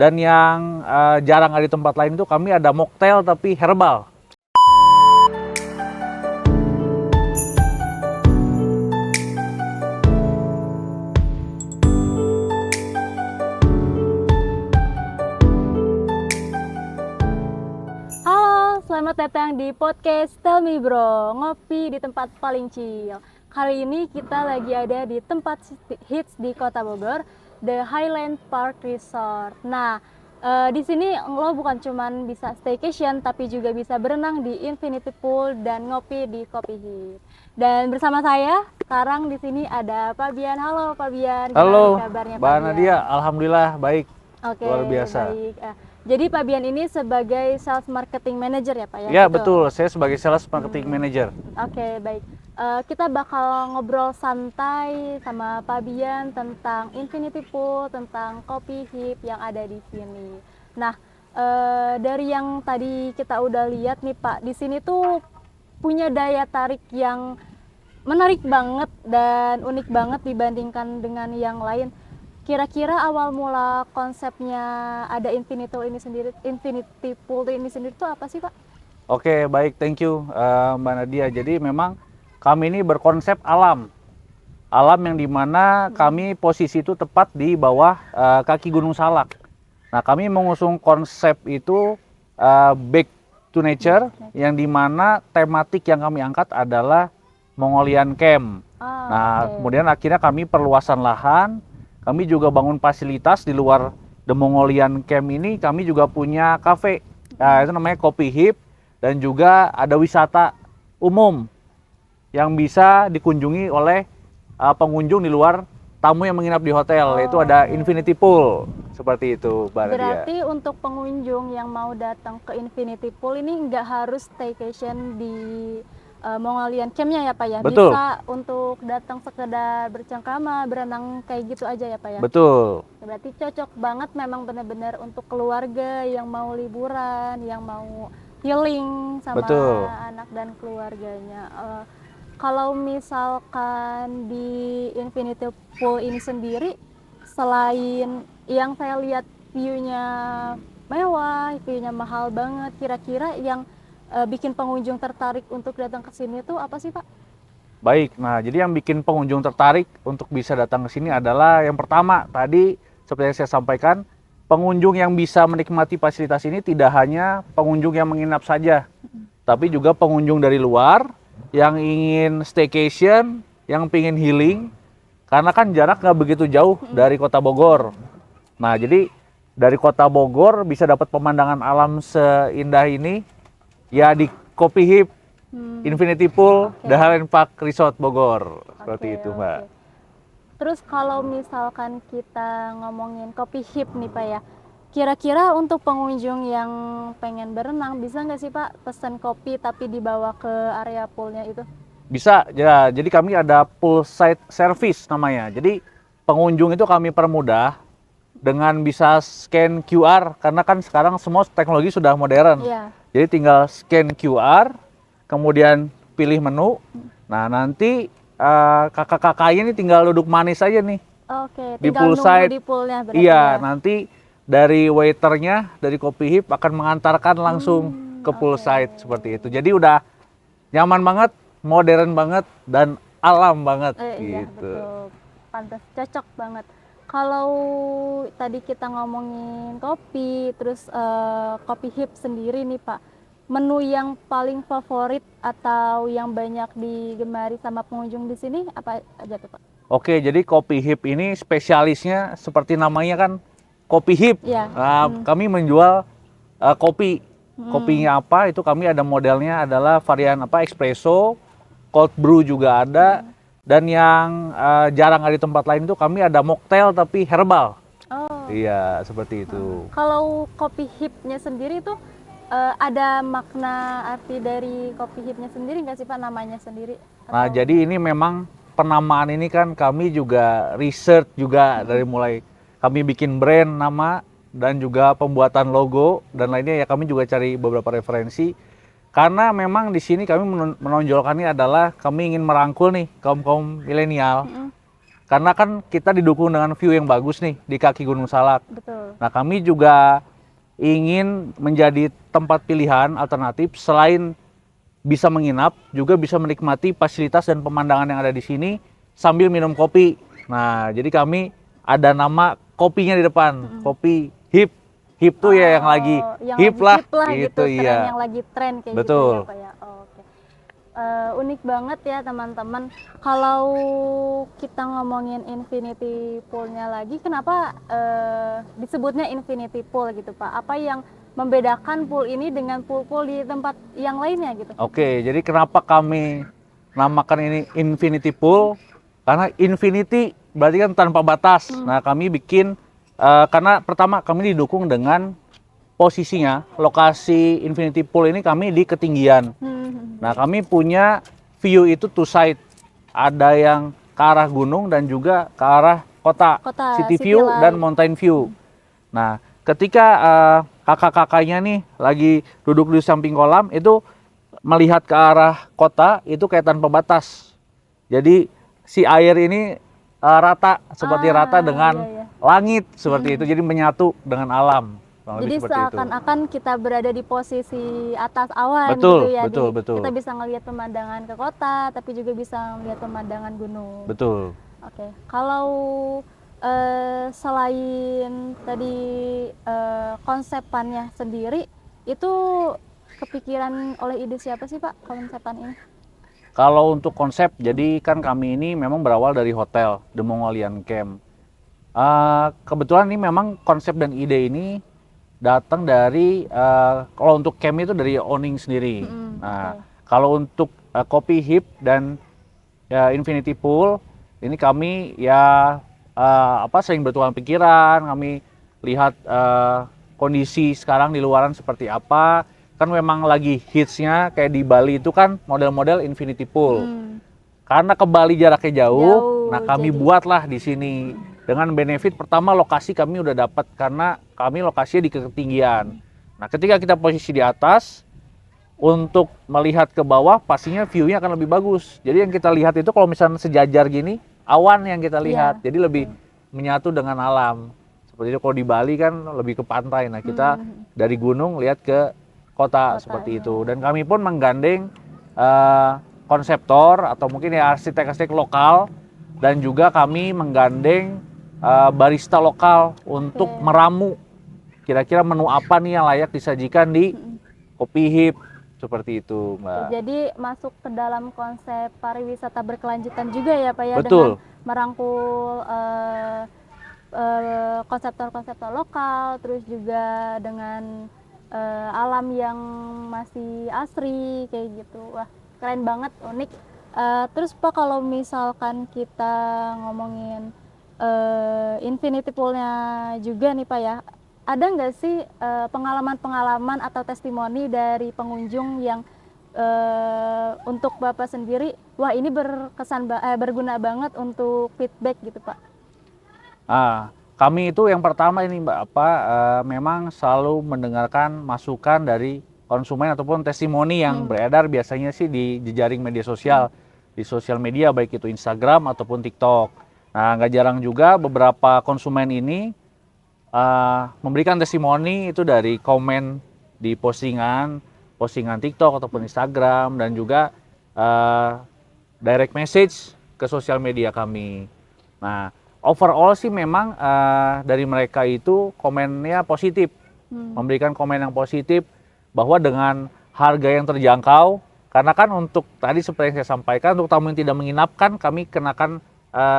Dan yang jarang ada di tempat lain itu kami ada mocktail tapi herbal. Halo, selamat datang di podcast Tell Me Bro, ngopi di tempat paling chill. Kali ini kita lagi ada di tempat hits di Kota Bogor, The Highland Park Resort. Nah, di sini lo bukan cuman bisa staycation, tapi juga bisa berenang di Infinity Pool dan ngopi di Kopi Hip. Dan bersama saya sekarang di sini ada Fabian. Halo Fabian, Halo, gimana kabarnya Mbak Fabian? Nadia, alhamdulillah baik. Oke, Luar biasa. baik. Jadi Fabian ini sebagai sales marketing manager ya Pak ya? Ya betul, saya sebagai sales marketing manager. Oke, baik. Kita bakal ngobrol santai sama Fabian tentang Infinity Pool, tentang Kopi Hip yang ada di sini. Nah, dari yang tadi kita udah lihat nih Pak, di sini tuh punya daya tarik yang menarik banget dan unik banget dibandingkan dengan yang lain. Kira-kira awal mula konsepnya ada Infinity Pool ini sendiri tuh apa sih Pak? Oke, baik, thank you Mbak Nadia. Jadi memang kami ini berkonsep alam. Alam yang dimana kami posisi itu tepat di bawah kaki Gunung Salak. Nah, kami mengusung konsep itu back to nature, yang dimana tematik yang kami angkat adalah Mongolian Camp. Nah, kemudian akhirnya kami perluasan lahan, kami juga bangun fasilitas di luar The Mongolian Camp ini. Kami juga punya cafe, itu namanya Kopi Hip, dan juga ada wisata umum yang bisa dikunjungi oleh pengunjung di luar tamu yang menginap di hotel, yaitu ada Infinity Pool, seperti itu, Mbak Nadia. Berarti untuk pengunjung yang mau datang ke Infinity Pool ini nggak harus staycation di Mongolian Camp-nya ya Pak ya? Betul. Bisa untuk datang sekedar bercengkrama, berenang kayak gitu aja ya Pak ya? Betul. Berarti cocok banget memang benar-benar untuk keluarga yang mau liburan, yang mau healing sama Betul. anak dan keluarganya. Kalau misalkan di Infinity Pool ini sendiri, selain yang saya lihat view-nya mewah, view-nya mahal banget, kira-kira yang bikin pengunjung tertarik untuk datang ke sini tuh apa sih Pak? Baik, nah jadi yang bikin pengunjung tertarik untuk bisa datang ke sini adalah yang pertama tadi seperti yang saya sampaikan, pengunjung yang bisa menikmati fasilitas ini tidak hanya pengunjung yang menginap saja, tapi juga pengunjung dari luar yang ingin staycation, yang ingin healing, karena kan jarak nggak begitu jauh dari Kota Bogor. Nah jadi dari Kota Bogor bisa dapat pemandangan alam seindah ini ya di Kopi Hip, Infinity Pool, The Highland Park Resort Bogor. Seperti itu, Mbak. Terus kalau misalkan kita ngomongin Kopi Hip nih Pak ya, kira-kira untuk pengunjung yang pengen berenang bisa nggak sih Pak pesan kopi tapi dibawa ke area poolnya itu? Bisa, ya. Jadi kami ada poolside service namanya. Jadi pengunjung itu kami permudah dengan bisa scan QR, karena kan sekarang semua teknologi sudah modern. Iya. Jadi tinggal scan QR, kemudian pilih menu. Nah nanti kakak-kakaknya ini tinggal duduk manis aja nih Oke, di tinggal poolside. nunggu di poolnya berarti Iya, ya? nanti dari waiternya dari Kopi Hip akan mengantarkan langsung ke poolside seperti itu. Jadi udah nyaman banget, modern banget, dan alam banget Iya, gitu. betul. Pantas, cocok banget. Kalau tadi kita ngomongin kopi, terus Kopi Hip sendiri nih Pak, menu yang paling favorit atau yang banyak digemari sama pengunjung di sini apa aja tuh Pak? Oke, jadi Kopi Hip ini spesialisnya seperti namanya kan Kopi Hip. Iya. Nah, kami menjual kopi. Kopinya apa? Itu kami ada modelnya adalah varian apa? Espresso, cold brew juga ada. Dan yang jarang ada di tempat lain itu kami ada mocktail tapi herbal. Oh. Iya, seperti itu. Kalau Kopi Hip-nya sendiri tuh ada makna arti dari Kopi Hip-nya sendiri nggak sih Pak, namanya sendiri? Nah, Atau- jadi ini memang penamaan ini kan kami juga research juga dari mulai kami bikin brand nama dan juga pembuatan logo dan lainnya, ya kami juga cari beberapa referensi. Karena memang di sini kami menonjolkannya adalah kami ingin merangkul nih kaum milenial. karena kan kita didukung dengan view yang bagus nih di kaki Gunung Salak. Betul. Nah, kami juga ingin menjadi tempat pilihan alternatif selain bisa menginap, juga bisa menikmati fasilitas dan pemandangan yang ada di sini sambil minum kopi. Nah, jadi kami ada nama kopinya di depan, kopi hip. Hip tuh ya yang lagi yang hip lagi lah, hip lah gitu, gitu, iya. yang lagi tren kayak Betul. gitu ya Pak ya. Oke. Unik banget ya teman-teman. Kalau kita ngomongin infinity poolnya lagi, kenapa disebutnya infinity pool gitu Pak? Apa yang membedakan pool ini dengan pool-pool di tempat yang lainnya gitu? Oke, jadi kenapa kami namakan ini infinity pool? Karena infinity berarti kan tanpa batas. Nah, kami bikin karena pertama kami didukung dengan posisinya, lokasi infinity pool ini kami di ketinggian. Nah, kami punya view itu two side. Ada yang ke arah gunung dan juga ke arah kota. Kota, City city view light. dan mountain view. Nah, ketika kakak-kakaknya nih lagi duduk di samping kolam, itu melihat ke arah kota itu kayak tanpa batas. Jadi si air ini rata, seperti rata dengan iya. langit seperti itu. Jadi menyatu dengan alam. Kurang lebih Jadi seperti itu. seakan-akan kita berada di posisi atas awan Betul, gitu ya. betul. Kita bisa ngelihat pemandangan ke kota, tapi juga bisa ngelihat pemandangan gunung. Betul. Oke, kalau selain tadi konsepannya sendiri, itu kepikiran oleh ide siapa sih Pak konsepan ini? Kalau untuk konsep, jadi kan kami ini memang berawal dari hotel The Mongolian Camp. Kebetulan ini memang konsep dan ide ini datang dari kalau untuk camp itu dari owning sendiri. Nah, kalau untuk Kopi Hip dan Infinity Pool ini kami ya sering bertukar pikiran, kami lihat kondisi sekarang di luaran seperti apa. Kan memang lagi hitsnya kayak di Bali itu kan model-model Infinity Pool. Karena ke Bali jaraknya jauh, nah kami buatlah di sini. Dengan benefit pertama lokasi kami udah dapat karena kami lokasinya di ketinggian. Nah, ketika kita posisi di atas untuk melihat ke bawah pastinya view-nya akan lebih bagus. Jadi yang kita lihat itu kalau misalnya sejajar gini, awan yang kita lihat. Jadi lebih menyatu dengan alam. Seperti itu kalau di Bali kan lebih ke pantai. Nah, kita dari gunung lihat ke kota seperti itu. Dan kami pun menggandeng konseptor atau mungkin ya arsitek-arsitek lokal, dan juga kami menggandeng barista lokal untuk meramu kira-kira menu apa nih yang layak disajikan di Kopi Hip seperti itu, Mbak. Jadi masuk ke dalam konsep pariwisata berkelanjutan juga ya Pak ya. Betul. Dengan merangkul konseptor-konseptor lokal, terus juga dengan alam yang masih asri kayak gitu. Wah, keren banget, unik. Terus Pak, kalau misalkan kita ngomongin infinity pool-nya juga nih Pak ya, ada nggak sih pengalaman-pengalaman atau testimoni dari pengunjung yang untuk Bapak sendiri, wah ini berguna banget untuk feedback gitu Pak? Kami itu yang pertama ini Mbak, memang selalu mendengarkan masukan dari konsumen ataupun testimoni yang beredar biasanya sih di jejaring media sosial, di sosial media baik itu Instagram ataupun TikTok. Nah, nggak jarang juga beberapa konsumen ini memberikan testimoni itu dari komen di postingan TikTok ataupun Instagram, dan juga direct message ke sosial media kami. Nah, overall sih memang dari mereka itu komennya positif, memberikan komen yang positif bahwa dengan harga yang terjangkau, karena kan untuk tadi seperti yang saya sampaikan, untuk tamu yang tidak menginap kan kami kenakan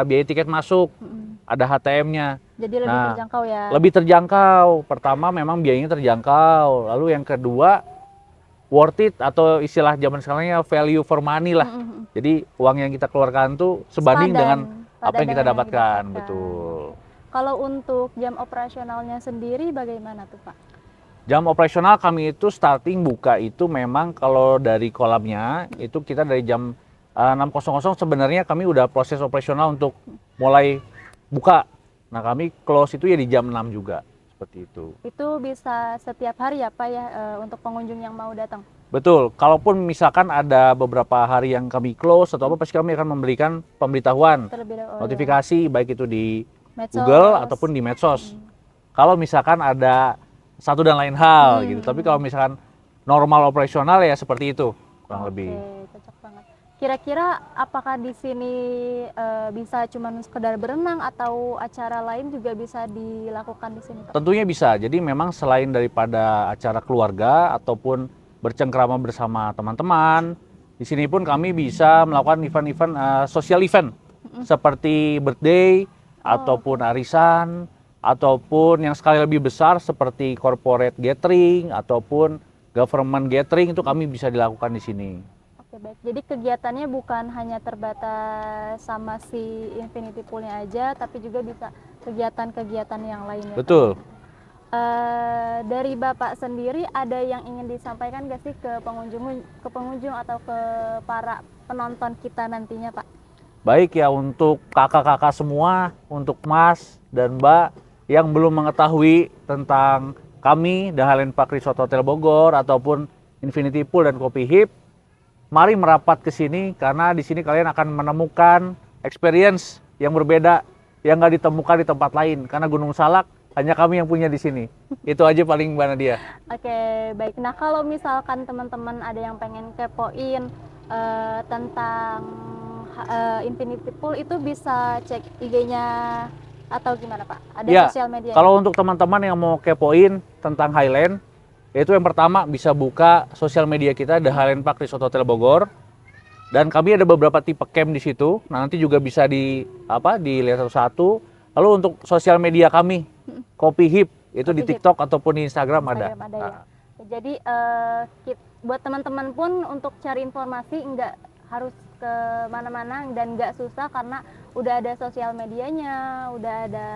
biaya tiket masuk, ada HTM-nya. Jadi lebih terjangkau ya? Lebih terjangkau. Pertama memang biayanya terjangkau, lalu yang kedua worth it, atau istilah zaman sekarangnya value for money lah. Jadi uang yang kita keluarkan tuh sebanding dengan apa yang kita dapatkan. Betul. Kalau untuk jam operasionalnya sendiri bagaimana tuh Pak? Jam operasional kami itu starting buka itu memang kalau dari kolamnya itu kita dari jam 6.00 sebenarnya kami udah proses operasional untuk mulai buka. Nah, kami close itu ya di jam 6 juga, seperti itu. Itu bisa setiap hari ya Pak ya, untuk pengunjung yang mau datang? Betul. Kalaupun misalkan ada beberapa hari yang kami close atau apa, pasti kami akan memberikan pemberitahuan, Terlebih dahulu. notifikasi baik itu di Medsos. Google ataupun di medsos. Kalau misalkan ada satu dan lain hal gitu. Tapi kalau misalkan normal operasional ya seperti itu kurang lebih. Cocok banget. Kira-kira apakah di sini bisa cuma sekedar berenang atau acara lain juga bisa dilakukan di sini, Pak? Tentunya bisa. Jadi memang selain daripada acara keluarga ataupun bercengkrama bersama teman-teman, di sini pun kami bisa melakukan event-event social event seperti birthday ataupun arisan ataupun yang sekali lebih besar seperti corporate gathering ataupun government gathering itu kami bisa dilakukan di sini. Oke, baik. Jadi kegiatannya bukan hanya terbatas sama si infinity poolnya aja, tapi juga bisa kegiatan-kegiatan yang lainnya. Betul. Dari Bapak sendiri ada yang ingin disampaikan gak sih ke pengunjung atau ke para penonton kita nantinya, Pak? Baik ya, untuk kakak-kakak semua, untuk Mas dan Mbak yang belum mengetahui tentang kami Dahalen Park Resort Hotel Bogor ataupun Infinity Pool dan Kopi Hip, mari merapat ke sini karena di sini kalian akan menemukan experience yang berbeda yang nggak ditemukan di tempat lain karena Gunung Salak hanya kami yang punya di sini. Itu aja paling Mbak Nadia. Oke, baik. Nah, kalau misalkan teman-teman ada yang pengen kepoin tentang Infinity Pool, itu bisa cek IG-nya atau gimana, Pak? Ada Ya, sosial media? kalau untuk teman-teman yang mau kepoin tentang Highland, yaitu yang pertama bisa buka sosial media kita The Highland Park Resort Hotel Bogor. Dan kami ada beberapa tipe camp di situ. Nah, nanti juga bisa dilihat satu-satu. Lalu untuk sosial media kami, Kopi Hip, itu di Kopi Hip. TikTok ataupun di Instagram ada. Ya. Jadi buat teman-teman pun untuk cari informasi nggak harus ke mana-mana dan nggak susah karena udah ada sosial medianya, udah ada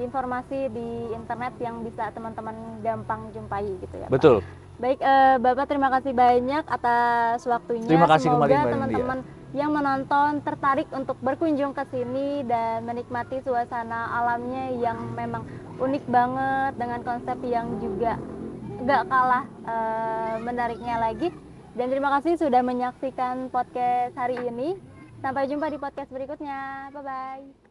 informasi di internet yang bisa teman-teman gampang jumpai gitu ya, Pak. Betul. Baik, Bapak terima kasih banyak atas waktunya. Terima kasih kembali, Semoga Mbak teman-teman yang menonton tertarik untuk berkunjung ke sini dan menikmati suasana alamnya yang memang unik banget dengan konsep yang juga gak kalah menariknya lagi. Dan terima kasih sudah menyaksikan podcast hari ini. Sampai jumpa di podcast berikutnya. Bye-bye.